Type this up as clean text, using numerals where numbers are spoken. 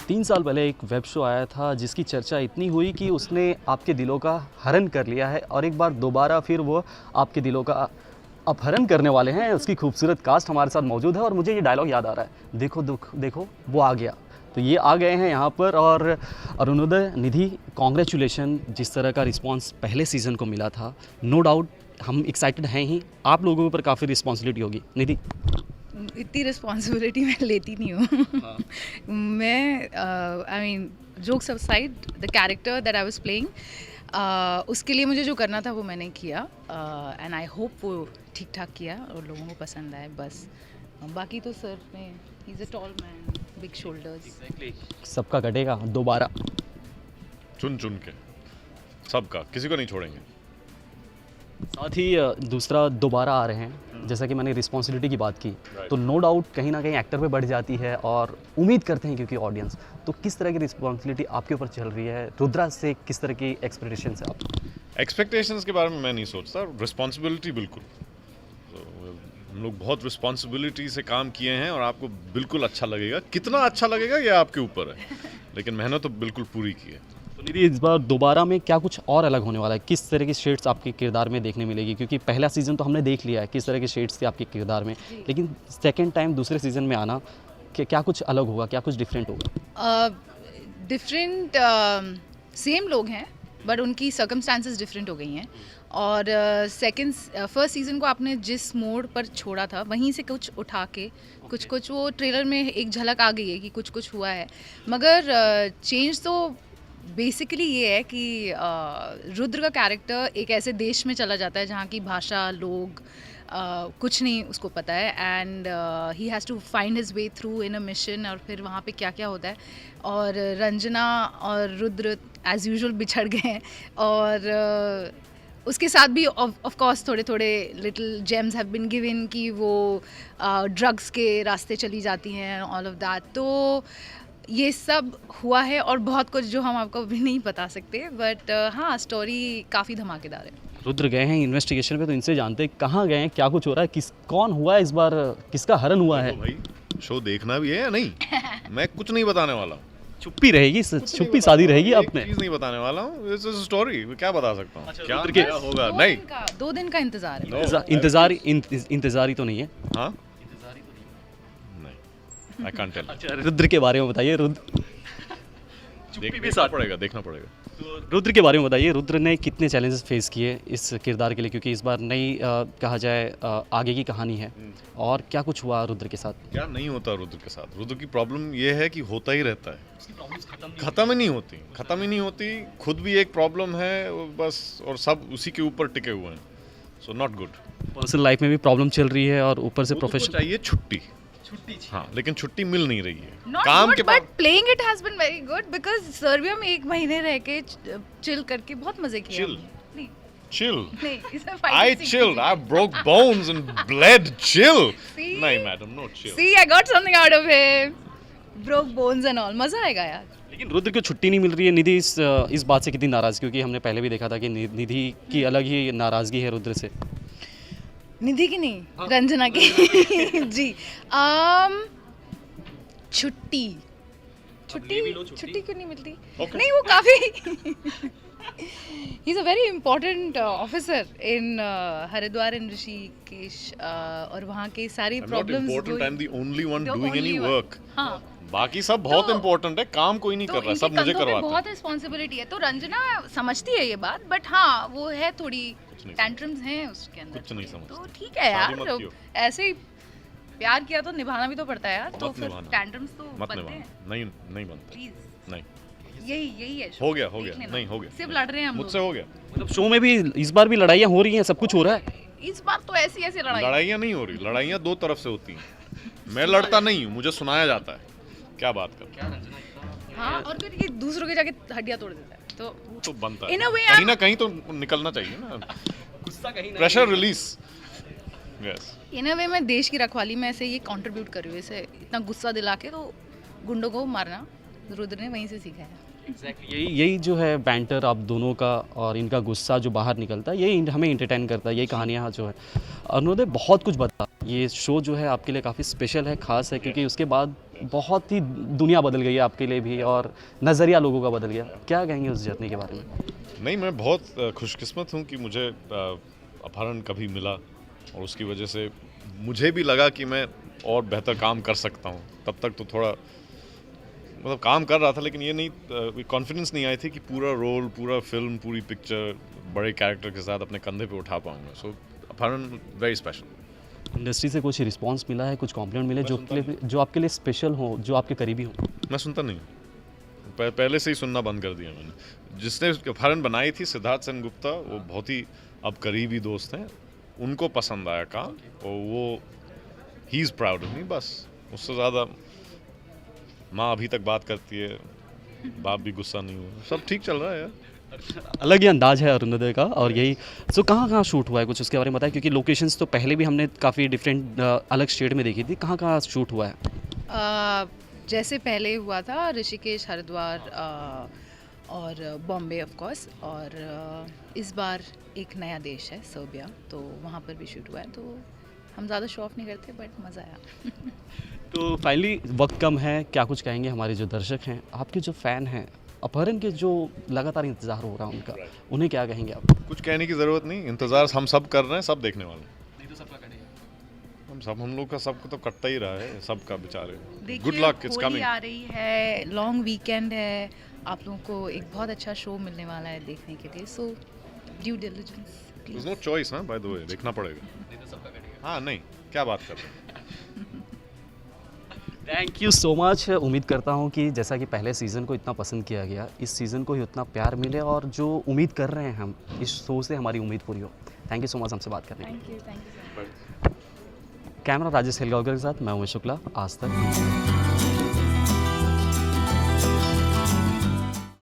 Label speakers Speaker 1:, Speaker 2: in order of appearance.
Speaker 1: 3 साल पहले एक वेब शो आया था जिसकी चर्चा इतनी हुई कि उसने आपके दिलों का हरण कर लिया है और एक बार दोबारा फिर वो आपके दिलों का अपहरण करने वाले हैं। उसकी खूबसूरत कास्ट हमारे साथ मौजूद है और मुझे ये डायलॉग याद आ रहा है, देखो दुख देखो वो आ गया। तो ये आ गए हैं यहाँ पर। और अरुणोदय, निधि, कॉन्ग्रेचुलेशन। जिस तरह का रिस्पांस पहले सीज़न को मिला था, नो डाउट हम एक्साइटेड हैं ही। आप लोगों के ऊपर काफ़ी रिस्पॉन्सिबिलिटी होगी। निधि,
Speaker 2: इतनी रिस्पॉन्सिबिलिटी मैं लेती नहीं हूँ। मैं I mean jokes aside, the character that I was playing, उसके लिए मुझे जो करना था वो मैंने किया एंड आई होप वो ठीक ठाक किया और लोगों को पसंद आए बस। बाकी तो सर ने, he is a tall man, big shoulders.
Speaker 1: सबका कटेगा दोबारा।
Speaker 3: चुन चुन के सबका, किसी को नहीं छोड़ेंगे।
Speaker 1: साथ ही दूसरा दोबारा आ रहे हैं। जैसा कि मैंने रिस्पॉन्सिबिलिटी की बात की, तो नो डाउट कहीं ना कहीं एक्टर पे बढ़ जाती है और उम्मीद करते हैं क्योंकि ऑडियंस। तो किस तरह की रिस्पॉन्सिबिलिटी आपके ऊपर चल रही है? रुद्रा से किस तरह की एक्सपेक्टेशंस है आप?
Speaker 3: एक्सपेक्टेशंस के बारे में मैं नहीं सोचता, रिस्पॉन्सिबिलिटी बिल्कुल। तो हम लोग बहुत रिस्पॉन्सिबिलिटी से काम किए हैं और आपको बिल्कुल अच्छा लगेगा। कितना अच्छा लगेगा ये आपके ऊपर है, लेकिन मेहनत तो बिल्कुल पूरी की है।
Speaker 1: तो निधि, इस बार दोबारा में क्या कुछ और अलग होने वाला है? किस तरह की शेड्स आपके किरदार में देखने मिलेगी? क्योंकि पहला सीज़न तो हमने देख लिया है किस तरह के शेड्स थे आपके किरदार में, लेकिन सेकेंड टाइम दूसरे सीज़न में आना कि क्या कुछ अलग होगा, क्या कुछ डिफरेंट होगा?
Speaker 2: डिफरेंट सेम लोग हैं बट उनकी सर्कमस्टांसेस डिफरेंट हो गई हैं। और फर्स्ट सीज़न को आपने जिस मोड़ पर छोड़ा था वहीं से कुछ उठा के कुछ वो ट्रेलर में एक झलक आ गई है कि कुछ हुआ है, मगर चेंज तो बेसिकली ये है कि रुद्र का कैरेक्टर एक ऐसे देश में चला जाता है जहाँ की भाषा, लोग, कुछ नहीं उसको पता है and he has to find his way through in a mission. और फिर वहाँ पे क्या क्या होता है, और रंजना और रुद्र एज यूजुअल बिछड़ गए हैं और उसके साथ भी ऑफ कोर्स थोड़े little gems have been given कि वो ड्रग्स के रास्ते चली जाती हैं, ऑल ऑफ दैट। तो ये सब हुआ है और बहुत कुछ जो हम आपको अभी नहीं बता सकते, बट हाँ, स्टोरी काफ़ी धमाकेदार है।
Speaker 1: रुद्र गए हैं इन्वेस्टिगेशन पे, तो इनसे जानते हैं कहाँ गए हैं, क्या कुछ हो रहा है, कौन हुआ है इस बार, किसका हरण हुआ है?
Speaker 3: भाई शो देखना भी है या नहीं? मैं कुछ नहीं बताने वाला हूँ।
Speaker 1: चुप्पी रहेगी, चुप्पी सादी रहेगी आपने?
Speaker 3: चीज नहीं बताने वाला हूँ, इट्स अ स्टोरी, क्या बता सकता हूँ? क्या
Speaker 1: रुद्र के
Speaker 3: होगा? नहीं,
Speaker 2: 2 दिन का इंतजार है।
Speaker 1: इंतज़ारी तो नहीं है।
Speaker 3: हाँ नहीं, आई कांट टेल।
Speaker 1: अच्छा, रुद्र के बारे में बताइए। रुद्र
Speaker 3: देखना पड़ेगा।
Speaker 1: तो रुद्र के बारे में बताइए, रुद्र ने कितने चैलेंजेस फेस किए इस किरदार के लिए? क्योंकि इस बार नई कहा जाए आगे की कहानी है, और क्या कुछ हुआ रुद्र के साथ?
Speaker 3: क्या नहीं होता रुद्र के साथ? रुद्र की प्रॉब्लम ये है कि होता ही रहता है, खत्म ही नहीं होती। खुद भी एक प्रॉब्लम है बस, और सब उसी के ऊपर टिके हुए हैं। So not good.
Speaker 1: Personal life में भी प्रॉब्लम चल रही है और ऊपर से प्रोफेशनल
Speaker 3: चाहिए छुट्टी। हाँ, लेकिन छुट्टी मिल नहीं रही है।
Speaker 2: Not
Speaker 3: काम
Speaker 2: good,
Speaker 3: के
Speaker 2: but playing it has been very good because Serbia में 1 महीने रह के चिल करके बहुत मजे किए
Speaker 3: Chill?
Speaker 2: हमने। नहीं,
Speaker 3: chill.
Speaker 2: नहीं, it's a
Speaker 3: I
Speaker 2: fighting scene.
Speaker 3: chilled. I broke bones and bled. Chill.
Speaker 2: See?
Speaker 3: नहीं madam, no chill.
Speaker 2: See, I got something out of him. Broke bones and all. मजा आएगा यार।
Speaker 1: लेकिन रुद्र को छुट्टी नहीं मिल रही है। निधि इस बात से कितनी नाराज़? क्योंकि हमने पहले भी देखा था कि निधि की अलग ही नाराज़गी है रुद्र से।
Speaker 2: निधि की नहीं, रंजना की। जी, छुट्टी क्यों नहीं मिलती?
Speaker 3: Okay.
Speaker 2: नहीं, वो काफ़ी he is a very important officer in Haridwar and Rishikesh, और वहाँ के सारी
Speaker 3: I'm not
Speaker 2: problems.
Speaker 3: important. I'm the only one
Speaker 2: The
Speaker 3: doing any
Speaker 2: only one.
Speaker 3: work.
Speaker 2: हाँ,
Speaker 3: बाकी सब बहुत
Speaker 2: तो-
Speaker 3: इम्पोर्टेंट है, काम कोई नहीं
Speaker 2: तो
Speaker 3: कर रहा,
Speaker 2: इनके
Speaker 3: सब मुझे
Speaker 2: कंधों पे
Speaker 3: करवाते
Speaker 2: बहुत
Speaker 3: हैं।
Speaker 2: रिस्पॉन्सिबिलिटी है। तो रंजना समझती है ये बात, बट हाँ, वो है थोड़ी
Speaker 3: नहीं
Speaker 2: टैंट्रम्स हैं उसके अंदर।
Speaker 3: कुछ नहीं समझती।
Speaker 2: तो ठीक है
Speaker 3: शादी मत
Speaker 2: यार,
Speaker 3: कियो।
Speaker 2: ऐसे ही प्यार किया तो निभाना भी तो पड़ता है यार। तो
Speaker 3: मत
Speaker 2: फिर
Speaker 3: निभाना।
Speaker 2: टैंट्रम्स तो
Speaker 3: मत
Speaker 2: बनते
Speaker 3: निभाना,
Speaker 2: हैं।
Speaker 3: नहीं बनता,
Speaker 2: प्लीज,
Speaker 3: नहीं।
Speaker 2: यही है show।
Speaker 3: हो गया,
Speaker 2: देख लेना।
Speaker 3: नहीं हो गया।
Speaker 2: सिर्फ लड़ रहे हैं हम
Speaker 3: मुझसे
Speaker 2: लोग।
Speaker 3: हो गया।
Speaker 1: मतलब शो में भी इस बार भी लड़ाइयाँ हो रही हैं, सब कुछ हो रहा है।
Speaker 2: इस बार तो ऐसी
Speaker 3: लड़ाइयाँ नहीं हो रही, लड़ाइयाँ 2 तरफ से होती हैं। मैं लड़ता नहीं हूँ, मुझे सुनाया जाता है। क्या बात कर?
Speaker 2: हाँ, और फिर ये दूसरों के जाके हड्डियाँ तोड़ देता है। तो
Speaker 3: बनता
Speaker 2: In
Speaker 3: है,
Speaker 2: a way,
Speaker 3: कहीं ना कहीं तो निकलना चाहिए ना, प्रेशर रिलीज। यस,
Speaker 2: इन अ वे मैं देश की रखवाली में ऐसे ये कंट्रीब्यूट कर रही हूँ, ऐसे इतना गुस्सा दिला के तो गुंडों को मारना रुद्र ने वहीं से सीखा है।
Speaker 1: यही जो है बैंटर आप दोनों का और इनका गुस्सा जो बाहर निकलता है, यही हमें एंटरटेन करता है। यही कहानियाँ जो है। अरुणोदय बहुत कुछ बता, ये शो जो है आपके लिए काफ़ी स्पेशल है, ख़ास है, क्योंकि उसके बाद बहुत ही दुनिया बदल गई है आपके लिए भी और नज़रिया लोगों का बदल गया, क्या कहेंगे उस जर्नी के बारे में?
Speaker 3: नहीं, मैं बहुत खुशकिस्मत हूँ कि मुझे अपहरण कभी मिला और उसकी वजह से मुझे भी लगा कि मैं और बेहतर काम कर सकता हूँ। तब तक तो थोड़ा मतलब काम कर रहा था, लेकिन ये नहीं कॉन्फिडेंस नहीं आई थी कि पूरा रोल, पूरा फिल्म, पूरी पिक्चर बड़े कैरेक्टर के साथ अपने कंधे पे उठा पाऊंगा। सो अपहरण वेरी स्पेशल।
Speaker 1: इंडस्ट्री से कुछ रिस्पांस मिला है, कुछ कॉम्प्लीमेंट मिले जो आपके लिए स्पेशल हो, जो आपके करीबी हो?
Speaker 3: मैं सुनता नहीं, पहले से ही सुनना बंद कर दिया मैंने। जिसने अपहरण बनाई थी, सिद्धार्थ सेनगुप्ता, वो बहुत ही अब करीबी दोस्त हैं, उनको पसंद आया काम और वो he is proud of me. बस उससे ज़्यादा माँ अभी तक बात करती है, बाप भी गुस्सा नहीं हुआ, सब ठीक चल रहा है यार।
Speaker 1: अलग ही अंदाज है अरुणोदय का। और यही सो कहाँ शूट हुआ है, कुछ उसके बारे में बताएं, क्योंकि लोकेशंस तो पहले भी हमने काफ़ी डिफरेंट अलग स्टेट में देखी थी, कहाँ शूट हुआ है?
Speaker 2: जैसे पहले हुआ था ऋषिकेश, हरिद्वार और बॉम्बे ऑफ कोर्स, और इस बार एक नया देश है सर्बिया, तो वहाँ पर भी शूट हुआ है। तो हम ज़्यादा शो ऑफ नहीं करते, बट मज़ा आया।
Speaker 1: तो फाइनली वक्त कम है, क्या कुछ कहेंगे हमारे जो दर्शक हैं, आपके जो फ़ैन हैं, अपहरण के जो लगातार इंतज़ार हो रहा है उनका, उन्हें क्या कहेंगे आप?
Speaker 3: कुछ कहने की ज़रूरत नहीं, इंतज़ार हम सब कर रहे हैं, सब देखने वाले हैं।
Speaker 1: नहीं तो सबका कटेगा।
Speaker 3: हम लोग का सबको तो कटता ही रहा है, सबका बेचारे।
Speaker 2: देखिए,
Speaker 3: good luck, it's
Speaker 2: Holi
Speaker 3: coming.
Speaker 2: आ रही है, लॉन्ग वीकेंड है, आप लोगों को एक बहुत अच्छा शो मिलने वाला है देखने के लिए। So due diligence
Speaker 3: There's no choice, ना बाय द वे, देखना पड़ेगा।
Speaker 1: नहीं तो सबका कटेगा।
Speaker 3: हाँ, नहीं, क्या बात कर रहे हैं।
Speaker 1: Thank you so much. उम्मीद करता हूँ कि जैसा कि पहले सीज़न को इतना पसंद किया गया, इस सीज़न को ही उतना प्यार मिले और जो उम्मीद कर रहे हैं हम, इस शो से हमारी उम्मीद पूरी हो। थैंक यू सो मच हमसे बात करने के लिए।
Speaker 2: Thank you so much.
Speaker 1: Camera Rajesh Helgaonkar के साथ मैं उमेश शुक्ला, आज तक।